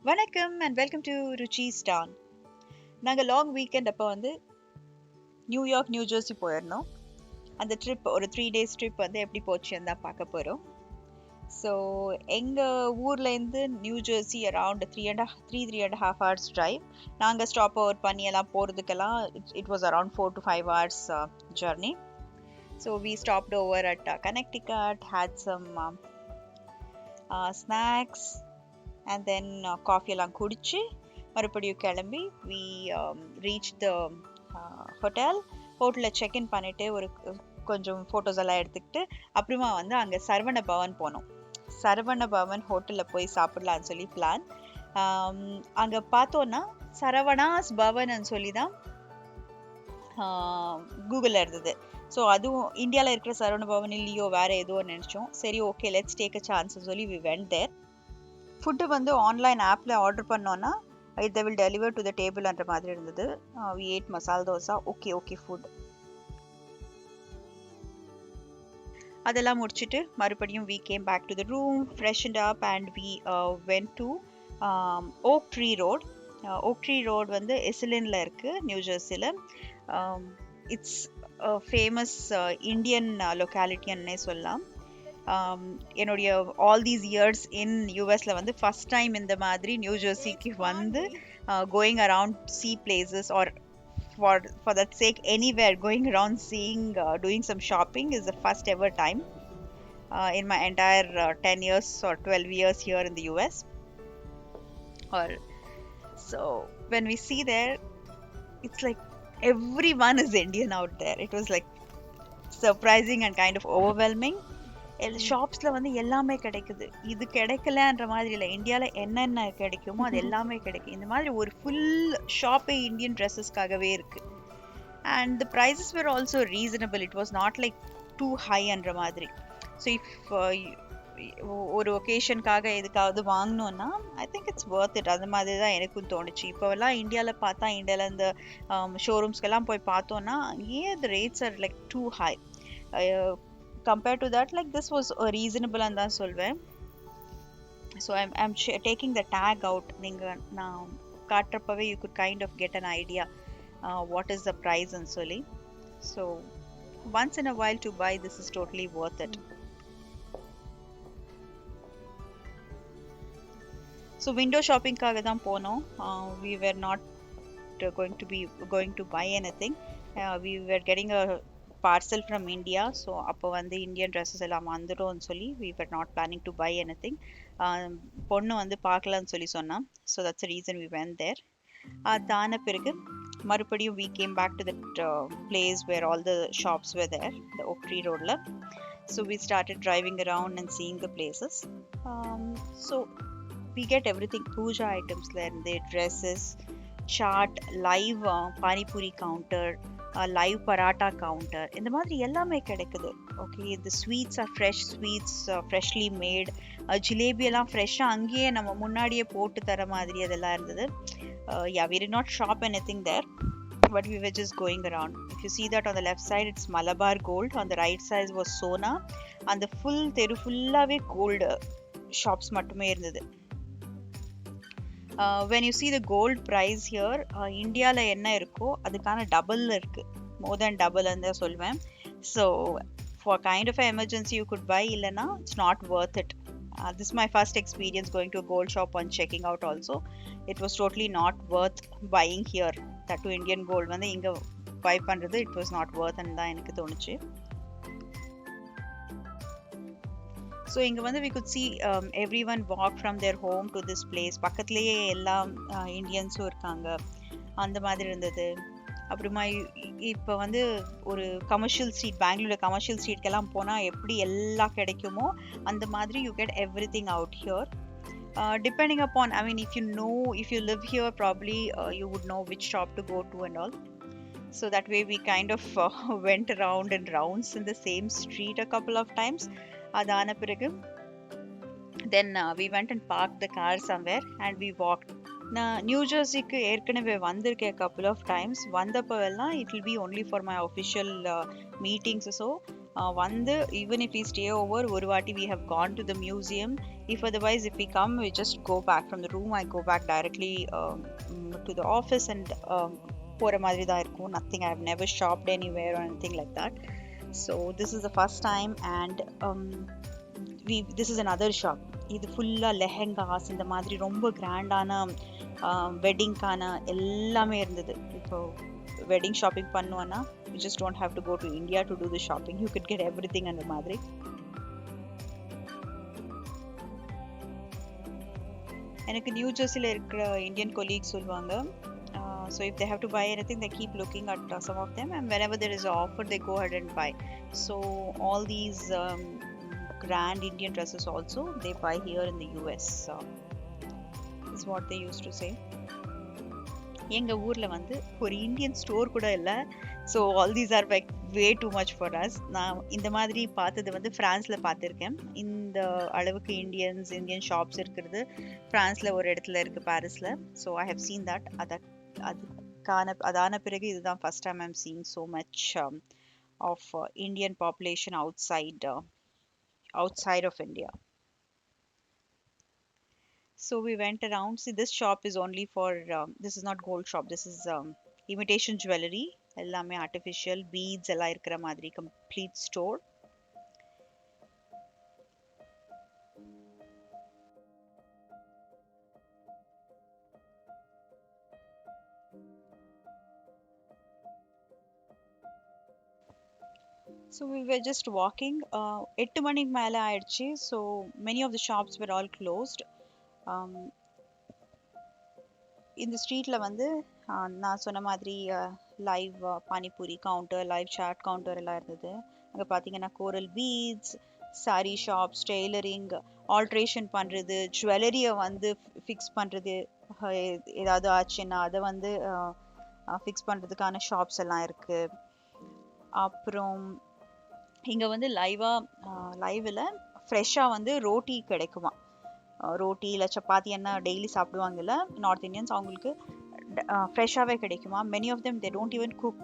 வணக்கம் and welcome to ருச்சிஸ் Don. நாங்கள் long weekend அப்போ வந்து நியூயார்க் நியூ ஜெர்சி போயிருந்தோம். அந்த ட்ரிப் ஒரு 3 days ட்ரிப் வந்து எப்படி போச்சுன்னு தான் பார்க்க போகிறோம். ஸோ எங்கள் ஊர்லேருந்து new Jersey around 3.5 hours drive. நாங்கள் ஸ்டாப் ஓவர் பண்ணி எல்லாம் போகிறதுக்கெல்லாம் it was around 4 to 5 hours journey. So we stopped over at Connecticut, had some snacks and then coffee எல்லாம் குடிச்சு மறுபடியும் கிளம்பி we reached the ஹோட்டலில் செக்இன் பண்ணிட்டு ஒரு கொஞ்சம் ஃபோட்டோஸ் எல்லாம் எடுத்துக்கிட்டு அப்புறமா வந்து அங்கே சரவண பவன் போனோம். சரவண பவன் ஹோட்டலில் போய் சாப்பிடலான்னு சொல்லி பிளான். அங்கே பார்த்தோன்னா சரவணாஸ் பவன் சொல்லி தான் கூகுளில் இருந்தது. ஸோ அதுவும் இந்தியாவில் இருக்கிற சரவண பவன் இல்லையோ வேறு ஏதோ நினச்சோம். சரி okay let's take a chance சொல்லி வி வென்ட் தேர். ஃபுட்டு வந்து ஆன்லைன் ஆப்பில் ஆர்டர் பண்ணோன்னா they will deliver to the table என்ற மாதிரி இருந்தது. we ate masala dosa. Okay food அதெல்லாம் முடிச்சுட்டு மறுபடியும் we came back to the room, freshened up and we went to Oak Tree Road. Oak Tree Road வந்து எஸ்லின்ல இருக்கு நியூ ஜெர்சியில். இட்ஸ் ஃபேமஸ் இந்தியன் லொக்காலிட்டின்னே சொல்லலாம். என்னுடைய ஆல் தீஸ் இயர்ஸ் இன் யூஎஸில் வந்து first time இந்த மாதிரி நியூ ஜெர்சிக்கு வந்து going around see places are for that sake anywhere going around seeing doing some shopping is the first ever time in my entire 10 years or 12 years here in the US. Or so when we see there it's like everyone is Indian out there. It was like surprising and kind of overwhelming. ஷாப்ஸில் வந்து எல்லாமே கிடைக்குது. இது கிடைக்கலன்ற மாதிரி இல்லை, இந்தியாவில் என்னென்ன கிடைக்குமோ அது எல்லாமே கிடைக்கும். இந்த மாதிரி ஒரு ஃபுல் ஷாப்பே இந்தியன் ட்ரெஸ்ஸஸ்க்காகவே இருக்குது. And the prices were also reasonable. It was not like too ஹைன்ற மாதிரி. ஸோ இஃப் ஒரு ஒகேஷனுக்காக எதுக்காவது வாங்கினோன்னா I think it's worth it. அந்த மாதிரி தான் எனக்கும் தோணுச்சு. இப்போவெல்லாம் இந்தியாவில் பார்த்தா இந்தியாவில் இந்த ஷோரூம்ஸ்க்கெல்லாம் போய் பார்த்தோன்னா ஏன் the rates are like too high. Compared to that, like this was reasonable and தான் சொல்வேன். So I'm taking the tag out. நீங்கள் நான் காட்டுறப்பவே you could kind of get an idea what is the price and சொல்லி. So once in a while to buy, this is totally worth it. So window shopping காக தான் போனோம். We were not going to buy anything. We were getting a parcel from India. So அப்போ வந்து Indian dresses எல்லாம் வந்துடும்னு சொல்லி we were not planning to buy anything. பொண்ணு வந்து பார்க்கலான்னு சொல்லி சொன்னான். So that's the reason we went there. அதான பிறகு மறுபடியும் we came back to that place where all the shops were there, the Oak Tree Roadல. So we started driving around and seeing the places. So we get everything, puja items there, the dresses, chaat, live panipuri counter, live paratha counter, இந்த மாதிரி எல்லாமே கிடைக்குது. Okay இந்த sweets are fresh sweets, freshly made. ஜிலேபியெல்லாம் ஃப்ரெஷ்ஷாக அங்கேயே நம்ம முன்னாடியே போட்டு தர மாதிரி அதெல்லாம் இருந்தது. Yeah, we did not shop anything there, but we were just going around. If you see that on the left side it's Malabar Gold, on the right side was Sona. அந்த ஃபுல் தெரு ஃபுல்லாகவே gold shops மட்டுமே இருந்தது. when you see the gold price here, இந்தியாவில் என்ன இருக்கோ அதுக்கான double இருக்குது, மோர் தேன் டபுள் தான் சொல்வேன். So for kind of emergency you could buy, இல்லைனா it's not worth it. This is my first experience going to a gold shop and checking out also. It was totally not worth buying here. That to Indian gold வந்து இங்கே buy பண்ணுறது it was not worth and தான் எனக்கு தோணுச்சு. So இங்கே வந்து we could see everyone walk from their home to this place. பக்கத்துலேயே எல்லா இந்தியன்ஸும் இருக்காங்க, அந்த மாதிரி இருந்தது. அப்புறமா இப்போ வந்து ஒரு கமர்ஷியல் ஸ்ட்ரீட், பெங்களூர் கமர்ஷியல் ஸ்ட்ரீட்கெல்லாம் போனால் எப்படி எல்லாம் கிடைக்குமோ அந்த மாதிரி you get everything out here. Depending upon, I mean, if you live here probably you would know which shop to go to and all. So that way we kind of went around and rounds in the same street a couple of times. அதான பிறகு then we went and parked the car somewhere and we walked. நான் new ஜெர்சிக்கு ஏற்கனவே வந்திருக்கேன் couple of times. வந்தப்போவெல்லாம் it will be only for my official meetings. So வந்து even if we stay over ஒரு வாட்டி we have gone to the museum. If otherwise if we come we just go back from the room. I go back directly to the office and போற மாதிரி தான் இருக்கும். Nothing, I have never shopped anywhere or anything like that. So this is the first time and this is another shop. இது ஃபுல்லா லெஹெங்காஸ் இந்த மாதிரி ரொம்ப கிராண்டான வெட்டிங்கான எல்லாமே இருந்தது. இப்போ வெட்டிங் ஷாப்பிங் பண்ணுவோன்னா you just don't have to go to India to do the shopping. You could get everything அந்த மாதிரி. எனக்கு நியூ ஜெர்சியில் இருக்கிற இந்தியன் கொலீக்ஸ் சொல்லுவாங்க, so if they have to buy anything they keep looking at some of them, and whenever there is an offer they go ahead and buy. So all these grand Indian dresses also they buy here in the US. Is what they used to say. எங்க ஊர்ல வந்து ஒரு Indian store கூட இல்லை. So all these are like way too much for us. நான் இந்த மாதிரி பார்த்தது வந்து ஃப்ரான்ஸில் பார்த்துருக்கேன். இந்த அளவுக்கு இந்தியன் ஷாப்ஸ் இருக்கிறது ஃப்ரான்ஸில் ஒரு இடத்துல இருக்குது, பாரிஸில். So I have seen that. அதான பிறகு இதுதான் first time I'm seeing so much of Indian population outside of India. So we went around. See, this shop is only for this is not gold shop, this is imitation jewelry. Ellame artificial beads ella irukra madri complete store. So we were just walking. 8 மணிக்கு மேலே ஆயிடுச்சு. So many of the shops were all closed. இந்த ஸ்ட்ரீட்டில் வந்து நான் சொன்ன மாதிரி live panipuri counter, live chaat counter எல்லாம் இருந்தது. அங்கே பார்த்தீங்கன்னா coral beads, sorry shops, tailoring, alteration பண்ணுறது, ஜுவல்லரியை வந்து ஃபிக்ஸ் பண்ணுறது, ஏதாவது ஆச்சுன்னா அதை வந்து ஃபிக்ஸ் பண்ணுறதுக்கான ஷாப்ஸ் எல்லாம் இருக்குது. அப்புறம் இங்கே வந்து லைவில் ஃப்ரெஷ்ஷாக வந்து ரோட்டி கிடைக்குமா. ரோட்டி இல்லை சப்பாத்தி என்ன டெய்லி சாப்பிடுவாங்கல்ல நார்த் இந்தியன்ஸ், அவங்களுக்கு ஃப்ரெஷ்ஷாகவே கிடைக்குமா. Many of them they don't even cook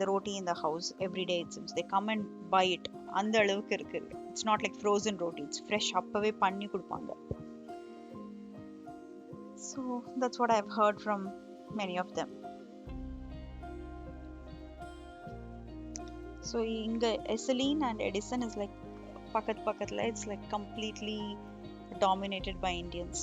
the roti in the house every day. It seems they come and buy it. அந்த அளவுக்கு இருக்குது. It's not like frozen roti, it's fresh, அப்போவே பண்ணி கொடுப்பாங்க. So that's what I have heard from many of them. So இங்கே Iselin and Edison is like பக்கத்தில். It's like completely dominated by Indians.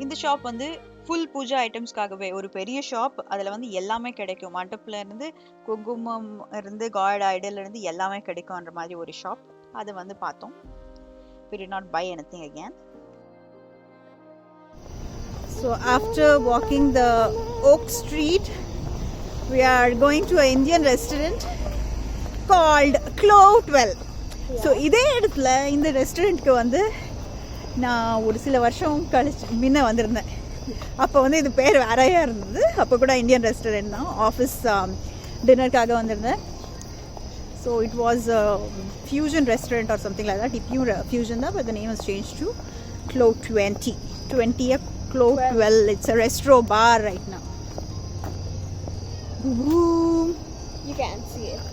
இந்த shop வந்து ஃபுல் பூஜா ஐட்டம்ஸ்க்காகவே ஒரு பெரிய ஷாப். அதில் வந்து எல்லாமே கிடைக்கும். மண்டப்பில் இருந்து குங்குமம் இருந்து காட் ஐடல் இருந்து எல்லாமே கிடைக்கும்ன்ற மாதிரி ஒரு ஷாப். அதை வந்து பார்த்தோம். We did not buy anything again. So after walking the Oak Street, we are going to an Indian restaurant called Clove 12. So இதே இடத்துல இந்த ரெஸ்டாரண்ட்க்கு வந்து நான் ஒரு சில வருஷம் முன்ன வந்திருந்தேன். அப்போ வந்து இது பேர் வேறையாக இருந்தது. அப்போ கூட இந்தியன் ரெஸ்டாரண்ட் தான். ஆஃபீஸ் டின்னருக்காக வந்திருந்தேன். So it was fusion restaurant or something like that. இப்பயும் ஃபியூஷன் தான், but the name is change to Clove 20th Clove 12. It's a restaurant bar right now. You can't see it.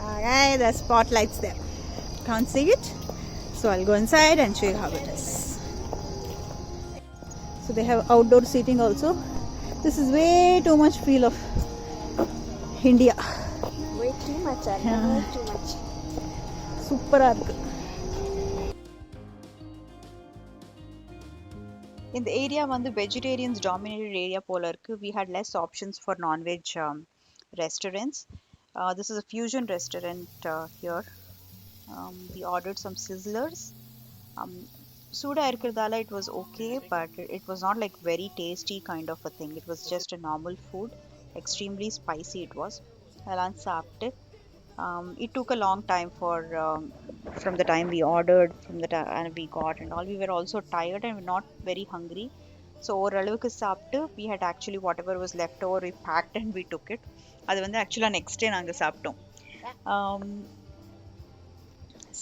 Okay, the spotlight's there. Can't see it. So I'll go inside and show you how it is. So they have outdoor seating also. This is way too much feel of India. Way too much. Way too much. Super இருக்கு. இந்த area வந்து vegetarians dominated area போல இருக்கு. We had less options for non-veg restaurants. This is a fusion restaurant here. We ordered some sizzlers. Suda irkirdala it was okay, but it was not like very tasty kind of a thing. It was just a normal food. Extremely spicy it was. Alan saapte It took a long time for from the time we ordered, from the time and we got and all. We were also tired and not very hungry. So ஓரளவுக்கு சாப்பிட்டு we had actually whatever was left over we packed and we took it. அது வந்து ஆக்சுவலாக next day நாங்கள் சாப்பிட்டோம்.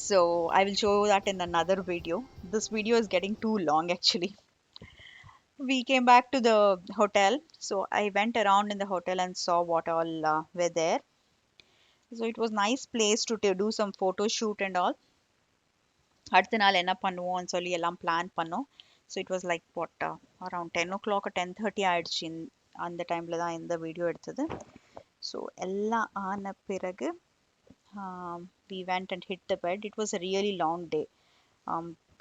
So I will show that in another video. This video is getting too long actually. We came back to the hotel. So I went around in the hotel and saw what all were there. So it was nice place to do some photo shoot and all. அடுத்த நாள் என்ன பண்ணுவோம்னு சொல்லி எல்லாம் plan பண்ணோம். So it was like what around 10 o'clock 10:30 ஆயிடுச்சு. அந்த டைமில் தான் இந்த வீடியோ எடுத்தது. ஸோ எல்லாம் ஆன பிறகு we went and hit the bed. It was a really long day.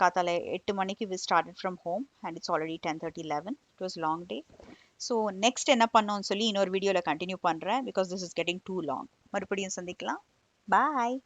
காத்தால 8 மணிக்கு we started from home and it's already 10:30 11. It was long day. So next என்ன பண்ணோம்னு சொல்லி இன்னொரு வீடியோவில் கண்டினியூ பண்ணுறேன், because this is getting too long. மறுபடியும் சந்திக்கலாம். பாய்.